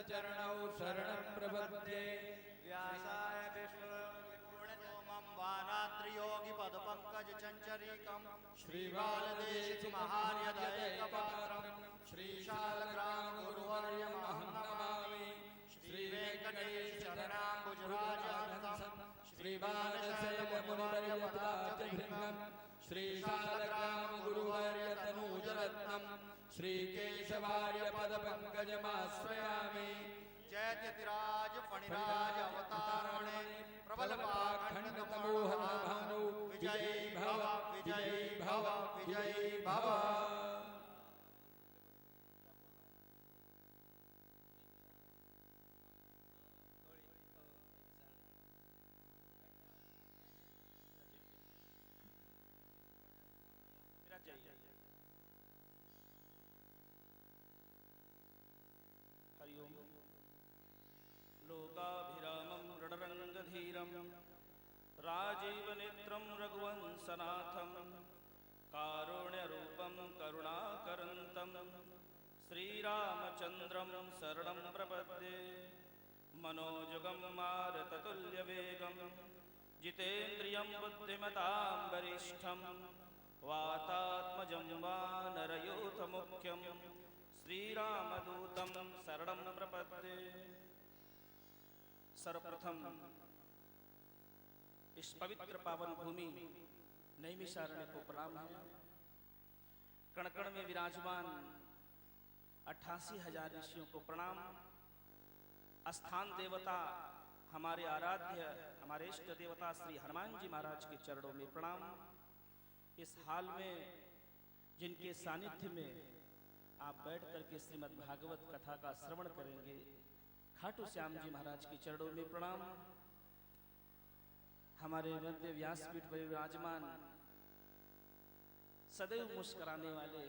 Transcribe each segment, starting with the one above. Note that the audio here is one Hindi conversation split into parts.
चरणौ शरणं प्रपद्ये। व्यासाय विष्णुर्गुणतोमं वानात्रियोगी पदपङ्कज चञ्चरीकं श्रीबालदेशिकमहार्यदैकपात्रं श्रीशालग्राम गुरुवर्यमहं नमामि। श्रीवेङ्कटेश चरणाम्बुजराजहंसं श्रीबालशैलमुनिवर्यपदाब्जभृङ्गं श्रीशालग्राम गुरुवर्यतनूजरत्नं श्रीकेशवार्यपदपङ्कजमाश्रयामि। जयत्यतिराज फणिराज अवतारणे प्रबलपाखण्डतमोहनभानु विजयी भव विजयी भव विजयी भव। लोकाभिरामं रणरङ्गधीरं राजीवनेत्रं रघुवंशनाथं कारुण्यरूपं करुणाकरन्तं श्रीरामचन्द्रं शरणं प्रपद्ये। मनोजुगं मारुततुल्यवेगं जितेन्द्रियं बुद्धिमतां वरिष्ठं वातात्मजं वानरयूथमुख्यं श्रीरामदूतं शरणं प्रपद्ये। सर्वप्रथम इस पवित्र पावन भूमि नैमिषारण्य को प्रणाम है। कण कण में विराजमान 88,000 ऋषियों को प्रणाम। स्थान देवता हमारे आराध्य हमारे इष्ट देवता श्री हनुमान जी महाराज के चरणों में प्रणाम। इस हाल में जिनके सानिध्य में आप बैठ करके श्रीमद् भागवत कथा का श्रवण करेंगे, खाटू श्याम जी महाराज के चरणों में प्रणाम। हमारे मध्य व्यासपीठ पर विराजमान सदैव मुस्कुराने वाले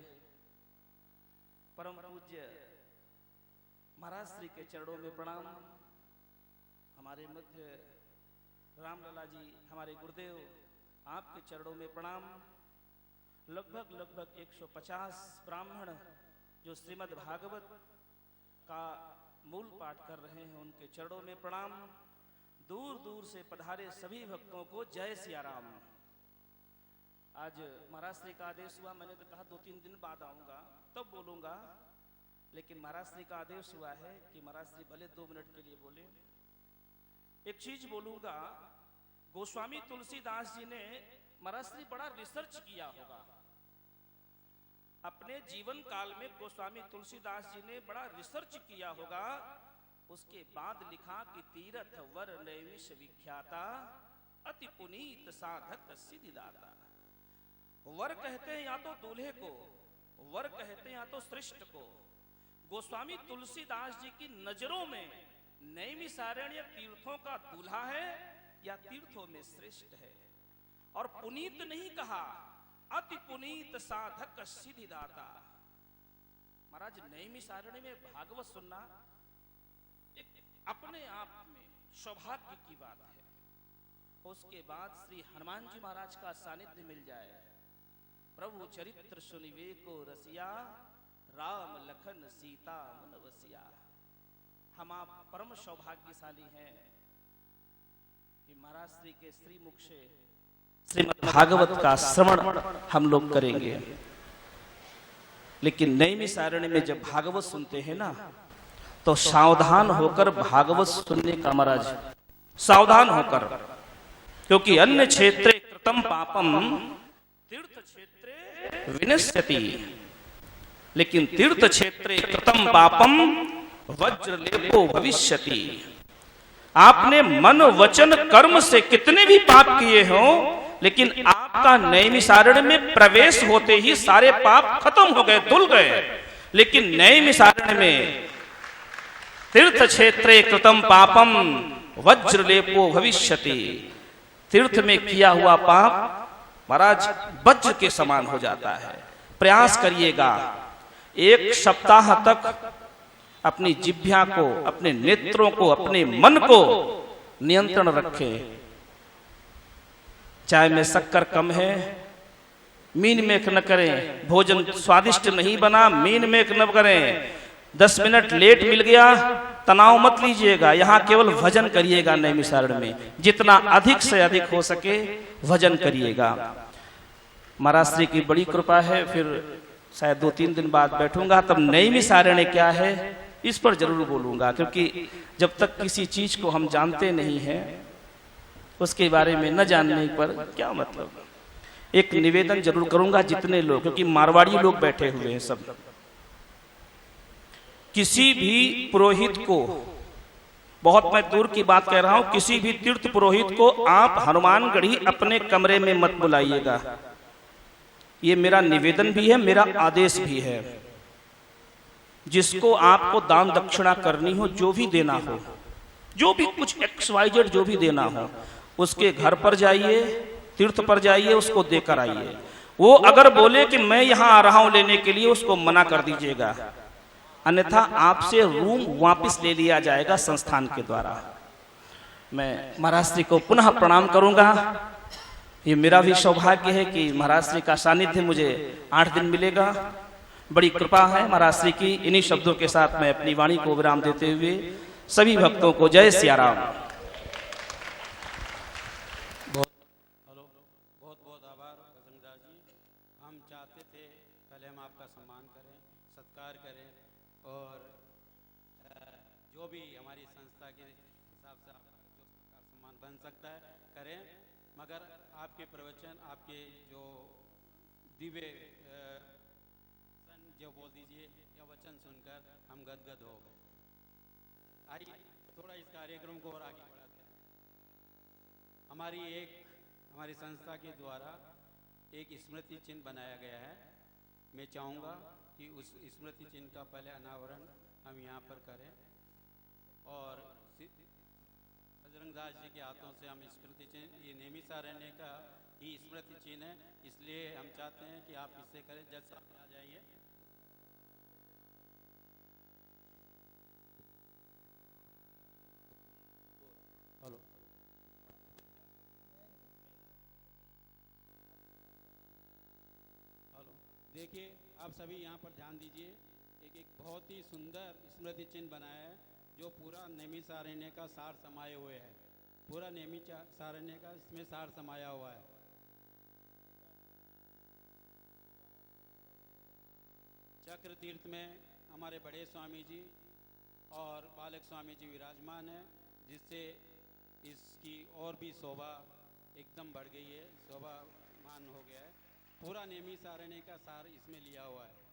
परम पूज्य महाराज श्री के चरणों में प्रणाम। हमारे मध्य रामलला जी हमारे गुरुदेव आपके चरणों में प्रणाम। लगभग 150 ब्राह्मण जो श्रीमद् भागवत का मूल पाठ कर रहे हैं उनके चरणों में प्रणाम। दूर दूर से पधारे सभी भक्तों को जय सिया राम। आज महाराज श्री का आदेश हुआ, मैंने तो कहा 2-3 दिन बाद आऊंगा तब बोलूंगा, लेकिन महाराज श्री का आदेश हुआ है कि महाराज श्री भले 2 मिनट के लिए बोले। एक चीज बोलूंगा, गोस्वामी तुलसीदास जी ने महाराज श्री बड़ा रिसर्च किया होगा। अपने जीवन काल में गोस्वामी तुलसीदास जी ने बड़ा रिसर्च किया होगा। उसके बाद लिखा कि तीरथ वर नैमिष विख्याता अति पुनीत साधक सिद्धिदाता। वर कहते हैं या तो दूल्हे को, वर कहते हैं या तो श्रेष्ठ को। गोस्वामी तुलसीदास जी की नजरों में नैमिषारण्य तीर्थों का दूल्हा है या तीर्थों में श्रेष्ठ है। और पुनीत नहीं कहा, अति पुनीत साधक सिद्धिदाता। महाराज नैमिषारण्य में भागवत सुनना एक अपने आप में सौभाग्य की बात है। उसके बाद श्री हनुमान जी महाराज का सानिध्य मिल जाए। प्रभु चरित्र सुनिवे को रसिया राम लखन सीता मन वसिया। हम आप परम सौभाग्यशाली हैं कि महाराज श्री के श्रीमुख से श्रीमद् भागवत का श्रवण हम लोग करेंगे। लेकिन नैमिषारण्य में जब भागवत सुनते हैं ना, तो सावधान होकर भागवत सुनने का महाराज, सावधान होकर, क्योंकि अन्य क्षेत्रे कृतं पापम तीर्थ क्षेत्रे विनश्यति, लेकिन तीर्थ क्षेत्रे कृतं पापम वज्रलेपो भविष्यति। आपने मन वचन कर्म से कितने भी पाप किए हों, लेकिन आपका नैमिषारण्य में प्रवेश होते ही सारे पाप खत्म हो गए, धुल गए। लेकिन नैमिषारण्य में तीर्थ क्षेत्रे कृतं पापम वज्रलेपो भविष्यति, तीर्थ में किया हुआ पाप महाराज वज्र के समान हो जाता है। प्रयास करिएगा 1 सप्ताह तक अपनी जिह्वा को, अपने नेत्रों को, अपने मन को नियंत्रण रखें। चाय में शक्कर कम है, मीन मेक न करें। भोजन स्वादिष्ट नहीं बना, मीन मेक न करें। 10 मिनट लेट मिल गया तनाव मत लीजिएगा, यहाँ केवल भजन करिएगा। नैमिषारण्य में जितना अधिक से अधिक हो सके भजन करिएगा। महाराज श्री की बड़ी कृपा है, फिर शायद 2-3 दिन बाद बैठूंगा, तब नैमिषारण्य क्या है इस पर जरूर बोलूंगा, क्योंकि जब तक किसी चीज को हम जानते नहीं हैं उसके बारे में न जानने पर क्या मतलब। एक निवेदन जरूर करूंगा, जितने लोग, क्योंकि मारवाड़ी लोग बैठे हुए हैं सब, किसी भी पुरोहित को, बहुत मैं दूर की बात कह रहा हूं, किसी भी तीर्थ पुरोहित को आप हनुमानगढ़ी अपने कमरे में मत बुलाइएगा। ये मेरा निवेदन भी है, मेरा आदेश भी है। जिसको आपको दान दक्षिणा करनी हो, जो भी देना हो, जो भी कुछ XYZ जो भी देना हो, उसके घर पर जाइए, तीर्थ पर जाइए, उसको देकर आइए। वो अगर बोले कि मैं यहां आ रहा हूं लेने के लिए, उसको मना कर दीजिएगा, अन्यथा आपसे रूम वापस ले लिया जाएगा संस्थान के द्वारा। मैं महाराज श्री को पुनः प्रणाम करूंगा। ये मेरा भी सौभाग्य है कि महाराज श्री का सानिध्य मुझे 8 दिन मिलेगा। बड़ी कृपा है महाराज श्री की। इन्हीं शब्दों के साथ मैं अपनी वाणी को विराम देते हुए सभी भक्तों को जय सियाराम। बहुत बहुत आभार बजरंगदास जी। हम चाहते थे पहले हम आपका सम्मान करें, सत्कार करें, और जो भी हमारी संस्था के हिसाब से आपका जो सत्कार सम्मान बन सकता है करें, मगर आपके प्रवचन, आपके जो दिव्य जो बोल दीजिए या वचन सुनकर हम गदगद हो गए। आइए थोड़ा इस कार्यक्रम को और आगे बढ़ाते हैं। हमारी संस्था के द्वारा एक स्मृति चिन्ह बनाया गया है। मैं चाहूँगा कि उस स्मृति चिन्ह का पहले अनावरण हम यहाँ पर करें, और बजरंगदास जी के हाथों से हम स्मृति चिन्ह, ये नैमिषारण्य का ही स्मृति चिन्ह है, इसलिए हम चाहते हैं कि आप इससे करें। जज साहब आ जाइए। हेलो, हेलो, देखिए आप सभी यहाँ पर ध्यान दीजिए। एक बहुत ही सुंदर स्मृति चिन्ह बनाया है, जो पूरा नैमिषारण्य का सार समाये हुए है। पूरा नैमिषारण्य का इसमें सार समाया हुआ है। चक्र तीर्थ में हमारे बड़े स्वामी जी और बालक स्वामी जी विराजमान है, जिससे इसकी और भी शोभा एकदम बढ़ गई है, शोभामान हो गया है। पूरा नैमिषारण्य का सार इसमें लिया हुआ है।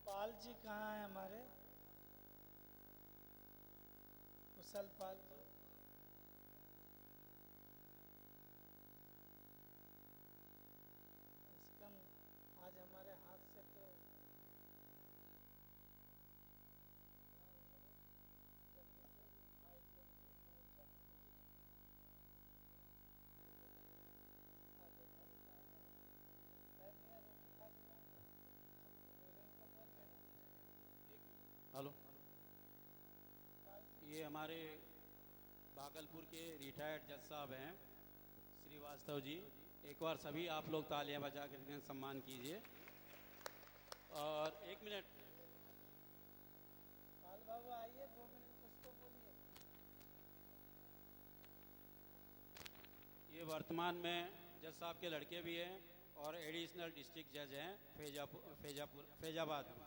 पाल जी कहाँ हैं हमारे? कुशल पाल जी। कम से कम आज हमारे हाथ से तो ये हमारे भागलपुर के रिटायर्ड जज साहब हैं श्रीवास्तव जी। एक बार सभी आप लोग तालियां बजा कर इनका सम्मान कीजिए। और 1 मिनट, पाल बाबू आइए, 2 मिनट कुछ तो बोलिए। ये वर्तमान में जज साहब के लड़के भी हैं और एडिशनल डिस्ट्रिक्ट जज हैं फैजाबाद में।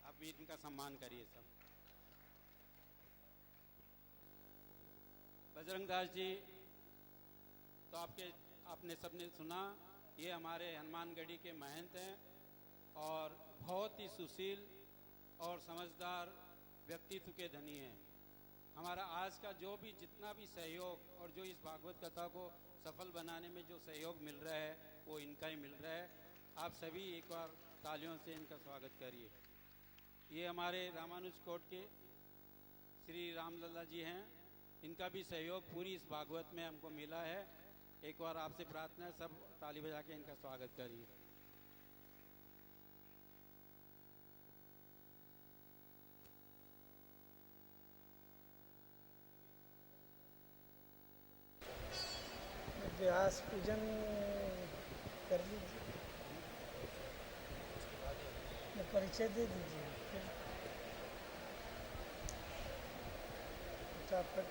आप भी इनका सम्मान करिए सब। बजरंग दास जी तो आपने सबने सुना, ये हमारे हनुमानगढ़ी के महंत हैं और बहुत ही सुशील और समझदार व्यक्तित्व के धनी हैं। हमारा आज का जो भी जितना भी सहयोग और जो इस भागवत कथा को सफल बनाने में जो सहयोग मिल रहा है वो इनका ही मिल रहा है। आप सभी एक बार तालियों से इनका स्वागत करिए। ये हमारे रामानुज कोट के श्री रामलला जी हैं, इनका भी सहयोग पूरी इस भागवत में हमको मिला है। एक बार आपसे प्रार्थना है, सब ताली बजा के इनका स्वागत करिए। व्यास पूजन कर लीजिए, परिचय दे दीजिए फिर फटाफट।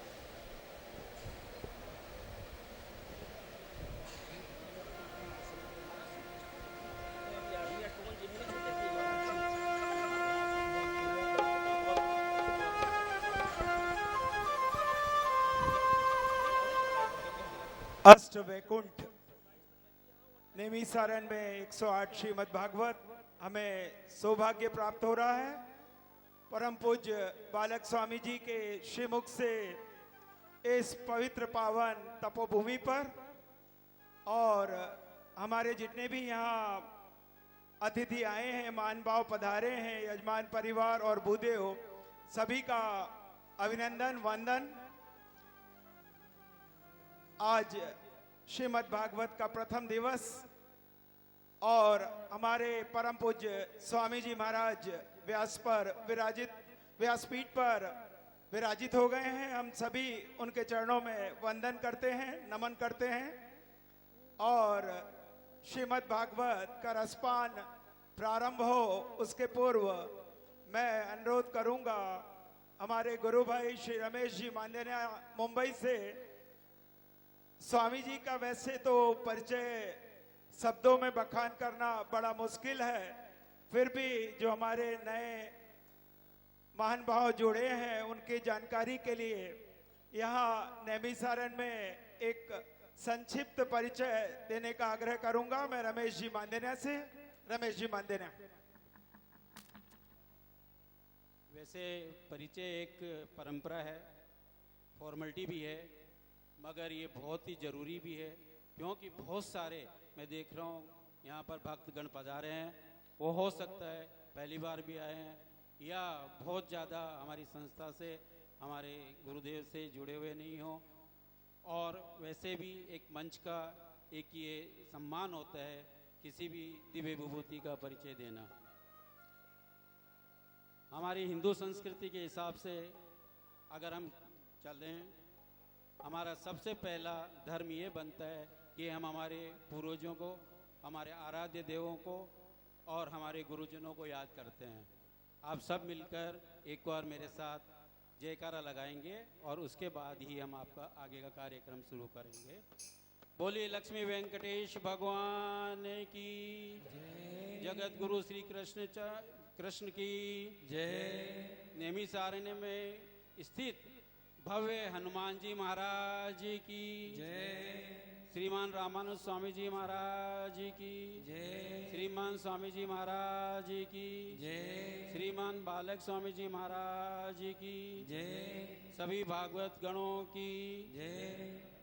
अष्ट वैकुंठ नेमिसारण में 108 श्रीमद् भागवत हमें सौभाग्य प्राप्त हो रहा है। परम पूज्य बालक स्वामी जी के श्रीमुख से इस पवित्र पावन तपोभूमि पर और हमारे जितने भी यहाँ अतिथि आए हैं, मान भाव पधारे हैं, यजमान परिवार और भूदेव, सभी का अभिनंदन वंदन। आज श्रीमद् भागवत का प्रथम दिवस और हमारे परम पूज्य स्वामी जी महाराज व्यासपीठ पर विराजित हो गए हैं। हम सभी उनके चरणों में वंदन करते हैं, नमन करते हैं और श्रीमद् भागवत का रसपान प्रारंभ हो उसके पूर्व मैं अनुरोध करूंगा हमारे गुरु भाई श्री रमेश जी मांदेनिया मुंबई से। स्वामी जी का वैसे तो परिचय शब्दों में बखान करना बड़ा मुश्किल है, फिर भी जो हमारे नए महान भाव जुड़े हैं उनकी जानकारी के लिए यहाँ नेमिसारण में एक संक्षिप्त परिचय देने का आग्रह करूंगा मैं रमेश जी मांदेनिया से। रमेश जी मांदेनिया। वैसे परिचय एक परंपरा है, फॉर्मेलिटी भी है, मगर ये बहुत ही ज़रूरी भी है क्योंकि बहुत सारे मैं देख रहा हूँ यहाँ पर भक्तगण पधारे हैं। वो हो सकता है पहली बार भी आए हैं या बहुत ज़्यादा हमारी संस्था से, हमारे गुरुदेव से जुड़े हुए नहीं हो। और वैसे भी एक मंच का एक ये सम्मान होता है किसी भी दिव्य विभूति का परिचय देना। हमारी हिंदू संस्कृति के हिसाब से अगर हम चलें, हमारा सबसे पहला धर्म ये बनता है कि हम हमारे पूर्वजों को, हमारे आराध्य देवों को और हमारे गुरुजनों को याद करते हैं। आप सब मिलकर एक बार मेरे साथ जयकारा लगाएंगे और उसके बाद ही हम आपका आगे का कार्यक्रम शुरू करेंगे। बोलिए लक्ष्मी वेंकटेश भगवान की जगत गुरु श्री कृष्ण की जय। नेमिसारण्य में स्थित भव्य हनुमान जी महाराज की जय। श्रीमान रामानुज स्वामी जी महाराज की जय। श्रीमान स्वामी जी महाराज की जय। श्रीमान बालक स्वामी जी महाराज की जय। सभी भागवत गणों की जय।